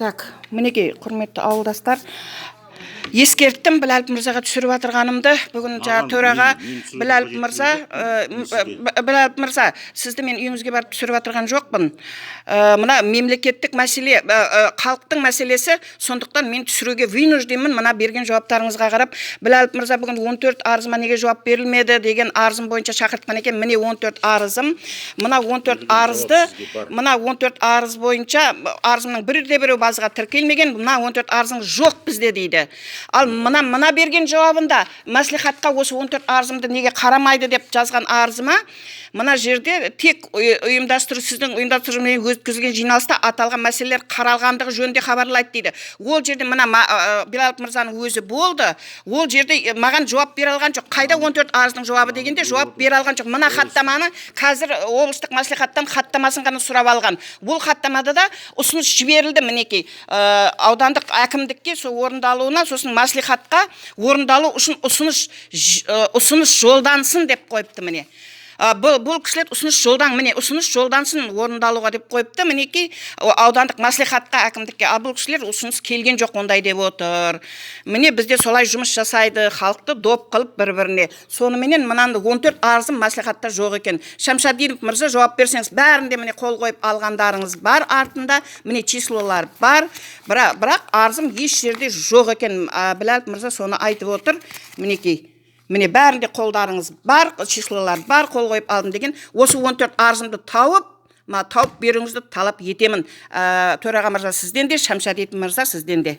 Так, мінекей, құрметті ауылдастар, ескерттім Біләліп мырзаға түсіріп отырғанымды. Бүгін төраға Біләліп мырза, сізді мен үйіңізге барып түсіріп отырған жоқпын. Мына мемлекеттік мәселе, халықтың мәселесі, сондықтан мен түсіруге вынужденмін. Мына берген жауаптарыңызға қарап, Біләліп мырза бүгін 14 арызыма неге жауап берілмеді деген арызым бойынша шақыртқан екен. Міне 14 арызым. Мына 14 арызды, мына 14 арыз бойынша арызымның бірі базаға тіркелмеген. Мына 14 арызың жоқ бізде дейді. Ал мына берген жауабында мәслихатқа осы 14 арызымды неге қарамайды деп жазған арызыма, мына жерде тек сіздің ұйымдастырумен өткізілген жиналыста аталған мәселелер қаралғандығы жөнінде хабарлайды дейді. Ол жерде мына Біләліп мырзаның өзі болды. Ол жерде маған жауап бере алған жоқ. Қайда 14 арыздың жауабы дегенде жауап бере алған жоқ. Мына хаттаманы қазір облыстық мәслихаттан хаттамасын ғана сұрап алған. Бұл хаттамада да ұсыныс жіберілді мінекей. Аудандық әкімдікке сол орындалуына, сосын мәслихатқа орындалу үшін ұсыныс жолдансын деп қойыпты міне. Бұл кісілер ұсыныс жолдансын орындалуға деп қойыпты мінекей аудандық мәслихатқа, әкімдікке. Бұл кісілер ұсыныс келген жоқ ондай деп отыр. Міне бізде солай жұмыс жасайды, халықты доп қылып бір-біріне. Соныменен мынаны 14 арызым мәслихатта жоқ екен. Шамшадинов мырза жауап берсеңіз, бәрінде міне қол қойып алғандарыңыз бар, артында міне числолар бар. Бірақ арызым еш жерде жоқ екен. Біләліп мырза соны айтып отыр. Мінекей. Міне бәрінде қолдарыңыз бар, числолар бар, қол қойып алдым деген. Осы 14 арызымды тауып беруіңізді талап етемін. Төраға мырза сізден де, Шамшадинов мырза сізден де.